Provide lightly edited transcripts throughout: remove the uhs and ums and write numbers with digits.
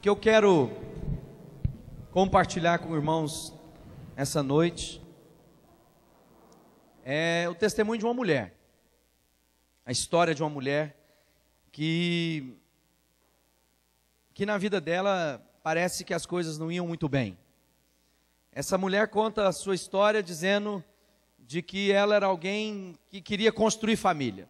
que eu quero compartilhar com irmãos essa noite é o testemunho de uma mulher. A história de uma mulher que na vida dela parece que as coisas não iam muito bem. Essa mulher conta a sua história dizendo de que ela era alguém que queria construir família,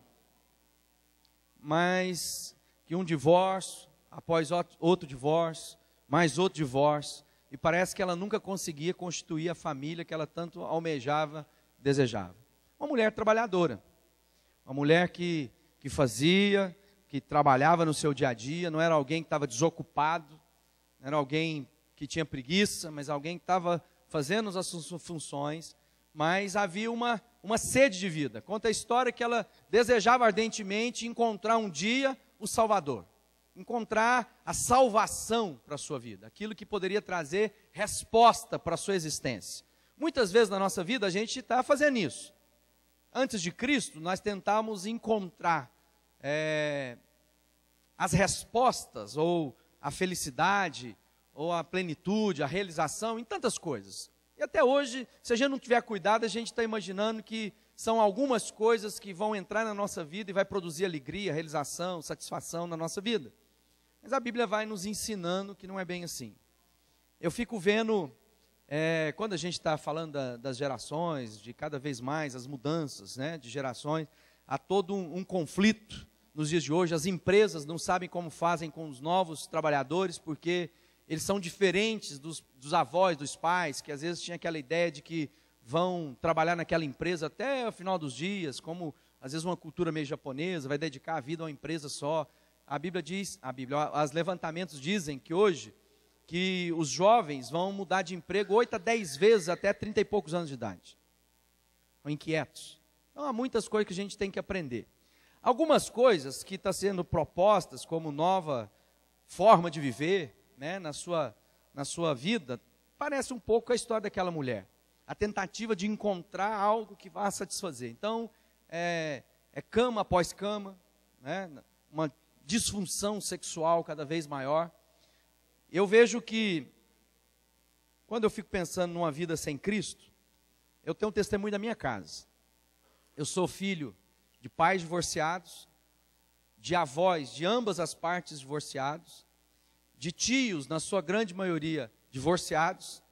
mas que um divórcio, após outro divórcio, mais outro divórcio, e parece que ela nunca conseguia constituir a família que ela tanto almejava, desejava. Uma mulher trabalhadora, uma mulher que fazia, que trabalhava no seu dia a dia, não era alguém que estava desocupado, não era alguém que tinha preguiça, mas alguém que estava fazendo as suas funções, mas havia uma sede de vida. Conta a história que ela desejava ardentemente encontrar um dia o Salvador, encontrar a salvação para a sua vida, aquilo que poderia trazer resposta para a sua existência. Muitas vezes na nossa vida a gente está fazendo isso. Antes de Cristo, nós tentamos encontrar as respostas, ou a felicidade, ou a plenitude, a realização, em tantas coisas. E até hoje, se a gente não tiver cuidado, a gente está imaginando que são algumas coisas que vão entrar na nossa vida e vai produzir alegria, realização, satisfação na nossa vida. Mas a Bíblia vai nos ensinando que não é bem assim. Eu fico vendo, quando a gente está falando das gerações, de cada vez mais as mudanças, né, de gerações, há todo um conflito nos dias de hoje. As empresas não sabem como fazem com os novos trabalhadores, porque eles são diferentes dos avós, dos pais, que às vezes tinha aquela ideia de que vão trabalhar naquela empresa até o final dos dias, como às vezes uma cultura meio japonesa, vai dedicar a vida a uma empresa só. A Bíblia diz, os levantamentos dizem que hoje, que os jovens vão mudar de emprego 8 a 10 vezes até 30 e poucos anos de idade. Estão inquietos. Então há muitas coisas que a gente tem que aprender. Algumas coisas que estão sendo propostas como nova forma de viver, né, na sua vida, parece um pouco a história daquela mulher. A tentativa de encontrar algo que vá satisfazer. Então, é cama após cama, né, uma disfunção sexual cada vez maior. Eu vejo que, quando eu fico pensando numa vida sem Cristo, eu tenho um testemunho da minha casa. Eu sou filho de pais divorciados, de avós de ambas as partes divorciados, de tios, na sua grande maioria, divorciados,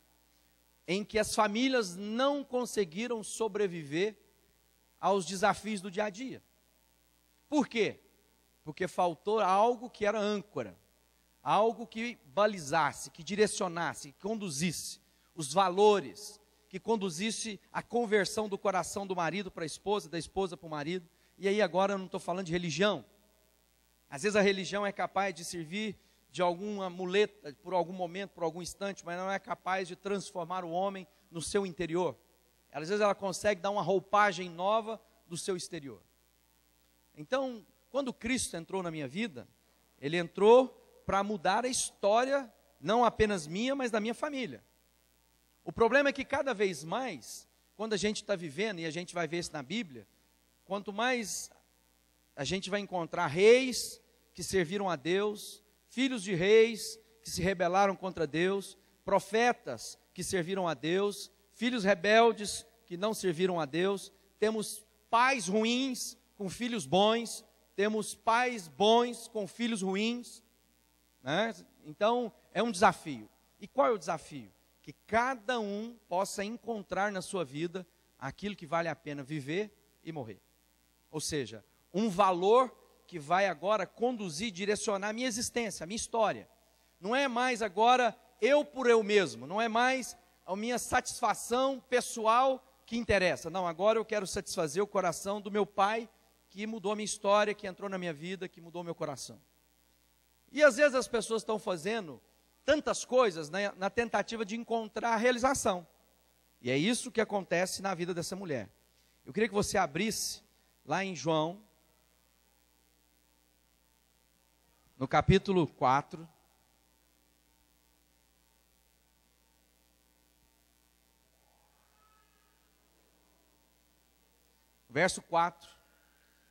em que as famílias não conseguiram sobreviver aos desafios do dia a dia. Por quê? Porque faltou algo que era âncora, algo que balizasse, que direcionasse, que conduzisse os valores, que conduzisse a conversão do coração do marido para a esposa, da esposa para o marido. E aí agora eu não estou falando de religião. Às vezes a religião é capaz de servir de alguma muleta, por algum momento, por algum instante, mas não é capaz de transformar o homem no seu interior. Às vezes ela consegue dar uma roupagem nova do seu exterior. Então, quando Cristo entrou na minha vida, Ele entrou para mudar a história, não apenas minha, mas da minha família. O problema é que cada vez mais, quando a gente está vivendo, e a gente vai ver isso na Bíblia, quanto mais a gente vai encontrar reis que serviram a Deus, filhos de reis que se rebelaram contra Deus, profetas que serviram a Deus, filhos rebeldes que não serviram a Deus, temos pais ruins com filhos bons, temos pais bons com filhos ruins, né? Então é um desafio. E qual é o desafio? Que cada um possa encontrar na sua vida aquilo que vale a pena viver e morrer. Ou seja, um valor que vai agora conduzir, direcionar a minha existência, a minha história. Não é mais agora eu por eu mesmo, não é mais a minha satisfação pessoal que interessa. Não, agora eu quero satisfazer o coração do meu pai, que mudou a minha história, que entrou na minha vida, que mudou meu coração. E às vezes as pessoas estão fazendo tantas coisas, né, na tentativa de encontrar a realização. E é isso que acontece na vida dessa mulher. Eu queria que você abrisse lá em João, no capítulo 4, verso 4,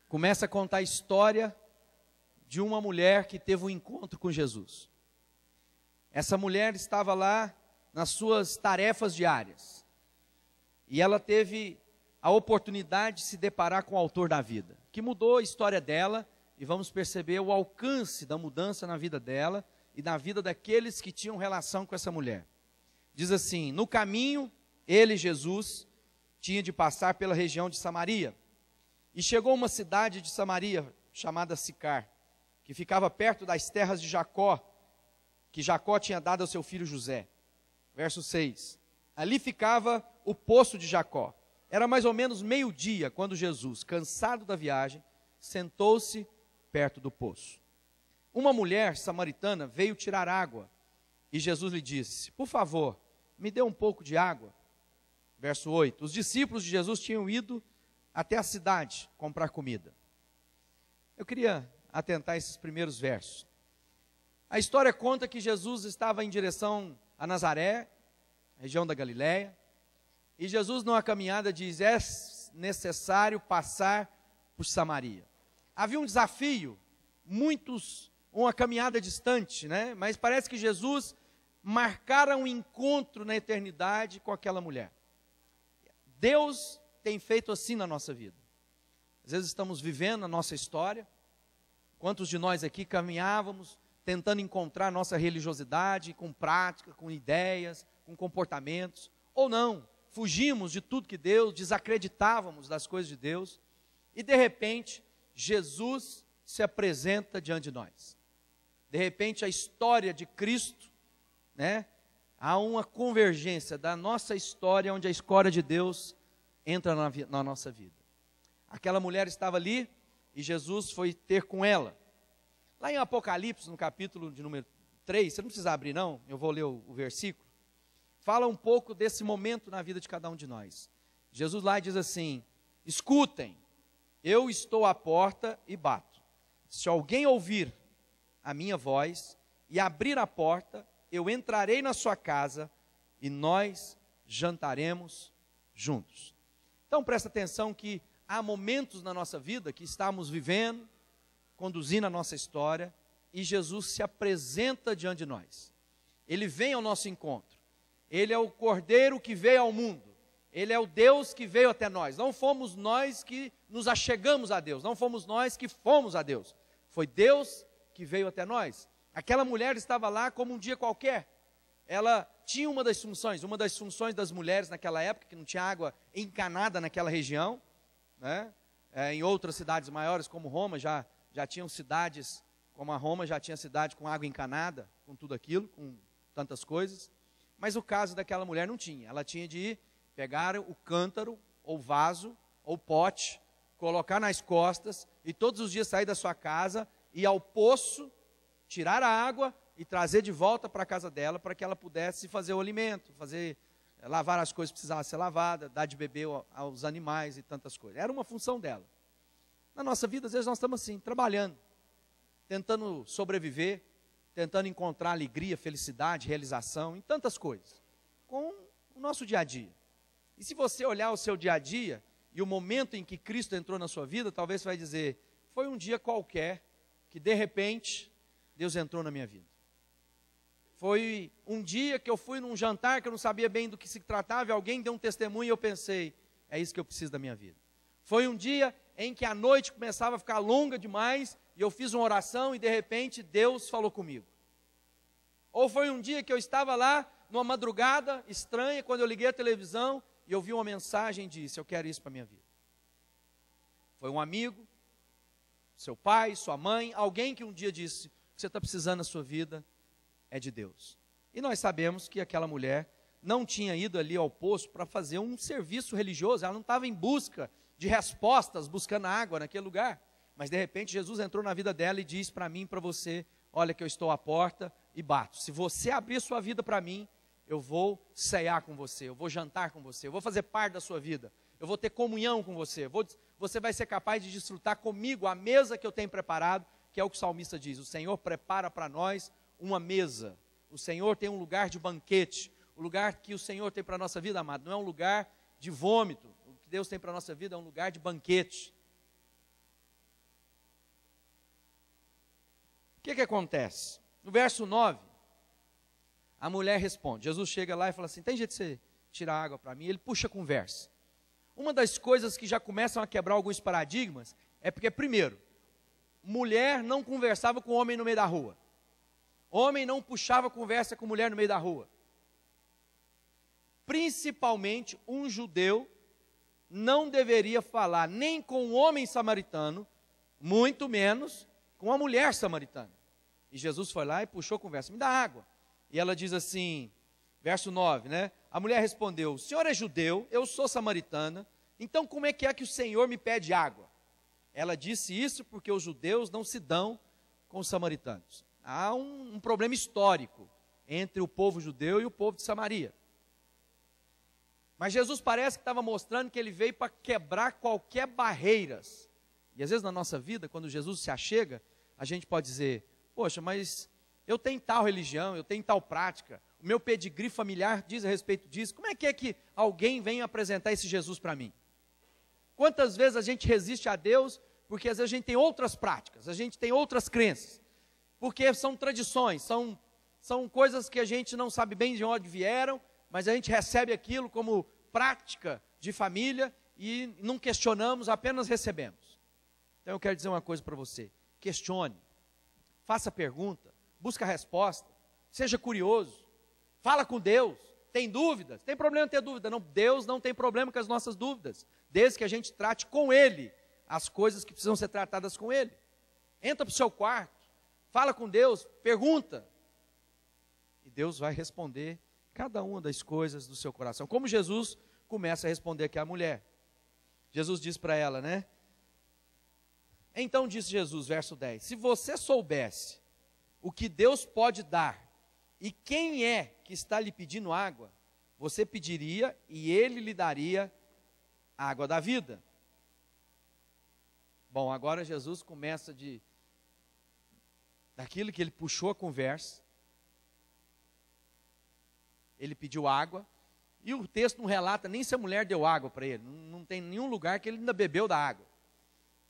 começa a contar a história de uma mulher que teve um encontro com Jesus. Essa mulher estava lá nas suas tarefas diárias. E ela teve a oportunidade de se deparar com o autor da vida, que mudou a história dela, e vamos perceber o alcance da mudança na vida dela e na vida daqueles que tinham relação com essa mulher. Diz assim: no caminho, ele, Jesus, tinha de passar pela região de Samaria, e chegou a uma cidade de Samaria, chamada Sicar, que ficava perto das terras de Jacó, que Jacó tinha dado ao seu filho José. Verso 6. Ali ficava o poço de Jacó. Era mais ou menos meio-dia, quando Jesus, cansado da viagem, sentou-se perto do poço. Uma mulher samaritana veio tirar água, e Jesus lhe disse: por favor, me dê um pouco de água. Verso 8. Os discípulos de Jesus tinham ido até a cidade comprar comida. Eu queria atentar a esses primeiros versos. A história conta que Jesus estava em direção a Nazaré, região da Galileia, e Jesus, numa caminhada, diz: é necessário passar por Samaria. Havia um desafio, uma caminhada distante, né? Mas parece que Jesus marcara um encontro na eternidade com aquela mulher. Deus tem feito assim na nossa vida. Às vezes estamos vivendo a nossa história. Quantos de nós aqui caminhávamos tentando encontrar nossa religiosidade com prática, com ideias, com comportamentos, ou não, fugimos de tudo que Deus, desacreditávamos das coisas de Deus, e de repente, Jesus se apresenta diante de nós. De repente, a história de Cristo, né? Há uma convergência da nossa história, onde a história de Deus entra na nossa vida. Aquela mulher estava ali, e Jesus foi ter com ela. Lá em Apocalipse, no capítulo de número 3, você não precisa abrir não, eu vou ler o versículo, fala um pouco desse momento na vida de cada um de nós. Jesus lá diz assim: escutem, eu estou à porta e bato. Se alguém ouvir a minha voz e abrir a porta, eu entrarei na sua casa e nós jantaremos juntos. Então presta atenção que há momentos na nossa vida que estamos vivendo, conduzindo a nossa história, e Jesus se apresenta diante de nós. Ele vem ao nosso encontro. Ele é o Cordeiro que veio ao mundo. Ele é o Deus que veio até nós. Não fomos nós que nos achegamos a Deus. Não fomos nós que fomos a Deus. Foi Deus que veio até nós. Aquela mulher estava lá como um dia qualquer. Ela tinha uma das funções das mulheres naquela época, que não tinha água encanada naquela região, né? Em outras cidades maiores, como Roma, já tinham cidades, como a Roma, já tinha cidade com água encanada, com tudo aquilo, com tantas coisas. Mas o caso daquela mulher não tinha. Ela tinha de ir pegar o cântaro, ou vaso, ou pote, colocar nas costas, e todos os dias sair da sua casa, ir ao poço, tirar a água e trazer de volta para a casa dela, para que ela pudesse fazer o alimento, lavar as coisas que precisavam ser lavadas, dar de beber aos animais e tantas coisas. Era uma função dela. Na nossa vida, às vezes nós estamos assim, trabalhando, tentando sobreviver, tentando encontrar alegria, felicidade, realização, em tantas coisas, com o nosso dia a dia. E se você olhar o seu dia a dia, e o momento em que Cristo entrou na sua vida, talvez você vai dizer: foi um dia qualquer, que de repente, Deus entrou na minha vida. Foi um dia que eu fui num jantar, que eu não sabia bem do que se tratava, e alguém deu um testemunho, e eu pensei: é isso que eu preciso da minha vida. Foi um dia em que a noite começava a ficar longa demais, e eu fiz uma oração, e de repente Deus falou comigo. Ou foi um dia que eu estava lá, numa madrugada estranha, quando eu liguei a televisão, e eu vi uma mensagem e disse: eu quero isso para a minha vida. Foi um amigo, seu pai, sua mãe, alguém que um dia disse: o que você está precisando na sua vida é de Deus. E nós sabemos que aquela mulher não tinha ido ali ao poço para fazer um serviço religioso, ela não estava em busca de respostas, buscando água naquele lugar. Mas de repente Jesus entrou na vida dela e diz para mim e para você: olha que eu estou à porta e bato. Se você abrir sua vida para mim, eu vou ceiar com você, eu vou jantar com você, eu vou fazer parte da sua vida, eu vou ter comunhão com você, você vai ser capaz de desfrutar comigo a mesa que eu tenho preparado, que é o que o salmista diz: o Senhor prepara para nós uma mesa, o Senhor tem um lugar de banquete. O lugar que o Senhor tem para a nossa vida, amado, não é um lugar de vômito. O que Deus tem para a nossa vida é um lugar de banquete. O que acontece? No verso 9, A mulher responde. Jesus chega lá e fala assim, tem jeito de você tirar água para mim? Ele puxa a conversa. Uma das coisas que já começam a quebrar alguns paradigmas é porque, primeiro, mulher não conversava com homem no meio da rua. Homem não puxava conversa com mulher no meio da rua. Principalmente um judeu não deveria falar nem com um homem samaritano, muito menos com uma mulher samaritana. E Jesus foi lá e puxou a conversa, me dá água. E ela diz assim, verso 9, né? A mulher respondeu, o senhor é judeu, eu sou samaritana, então como é que o senhor me pede água? Ela disse isso porque os judeus não se dão com os samaritanos. Há um problema histórico entre o povo judeu e o povo de Samaria. Mas Jesus parece que estava mostrando que ele veio para quebrar qualquer barreiras. E às vezes na nossa vida, quando Jesus se achega, a gente pode dizer, poxa, mas eu tenho tal religião, eu tenho tal prática, o meu pedigree familiar diz a respeito disso, como é que alguém vem apresentar esse Jesus para mim? Quantas vezes a gente resiste a Deus, porque às vezes a gente tem outras práticas, a gente tem outras crenças, porque são tradições, são coisas que a gente não sabe bem de onde vieram, mas a gente recebe aquilo como prática de família e não questionamos, apenas recebemos. Então eu quero dizer uma coisa para você, questione, faça pergunta, busca a resposta, seja curioso, fala com Deus, tem dúvidas, tem problema em ter dúvida, não, Deus não tem problema com as nossas dúvidas, desde que a gente trate com Ele as coisas que precisam ser tratadas com Ele. Entra para o seu quarto, fala com Deus, pergunta, e Deus vai responder cada uma das coisas do seu coração, como Jesus começa a responder aqui à mulher. Jesus diz para ela, né? Então disse Jesus, verso 10, se você soubesse o que Deus pode dar, e quem é que está lhe pedindo água, você pediria e Ele lhe daria a água da vida. Bom, agora Jesus começa daquilo que ele puxou a conversa, ele pediu água, e o texto não relata nem se a mulher deu água para ele, não tem nenhum lugar que ele ainda bebeu da água.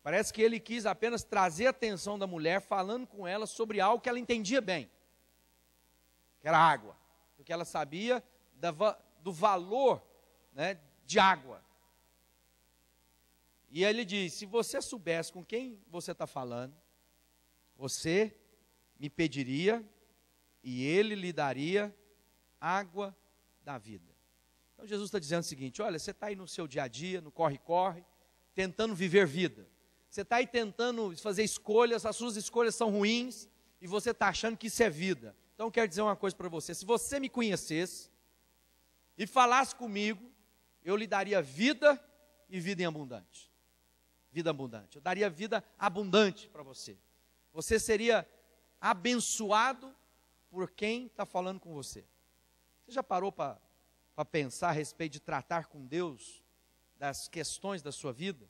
Parece que ele quis apenas trazer a atenção da mulher, falando com ela sobre algo que ela entendia bem, que era água, porque ela sabia do valor, né, de água. E ele diz, se você soubesse com quem você está falando, você me pediria e ele lhe daria água da vida. Então Jesus está dizendo o seguinte, olha, você está aí no seu dia a dia, no corre-corre, tentando viver vida. Você está aí tentando fazer escolhas, as suas escolhas são ruins, e você está achando que isso é vida. Então eu quero dizer uma coisa para você, se você me conhecesse, e falasse comigo, eu lhe daria vida e vida em abundante. Vida abundante, eu daria vida abundante para você. Você seria abençoado por quem está falando com você. Você já parou para pensar a respeito de tratar com Deus das questões da sua vida?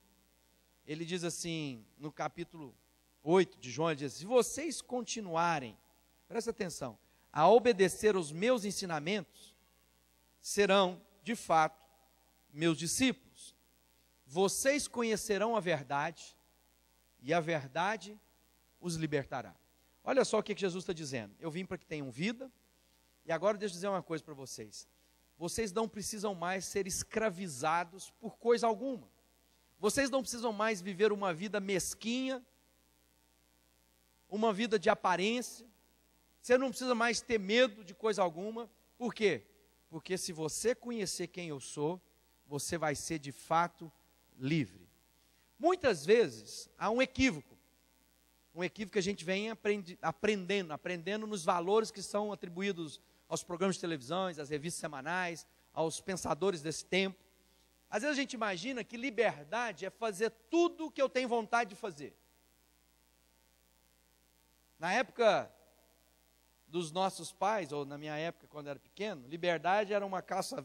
Ele diz assim, no capítulo 8 de João, ele diz, se vocês continuarem, presta atenção, a obedecer os meus ensinamentos, serão, de fato, meus discípulos. Vocês conhecerão a verdade, e a verdade os libertará. Olha só o que Jesus está dizendo. Eu vim para que tenham vida, e agora deixa eu dizer uma coisa para vocês. Vocês não precisam mais ser escravizados por coisa alguma. Vocês não precisam mais viver uma vida mesquinha, uma vida de aparência. Você não precisa mais ter medo de coisa alguma. Por quê? Porque se você conhecer quem eu sou, você vai ser de fato livre. Muitas vezes há um equívoco que a gente vem aprendendo nos valores que são atribuídos aos programas de televisão, às revistas semanais, aos pensadores desse tempo. Às vezes a gente imagina que liberdade é fazer tudo o que eu tenho vontade de fazer. Na época dos nossos pais, ou na minha época quando eu era pequeno, liberdade era uma calça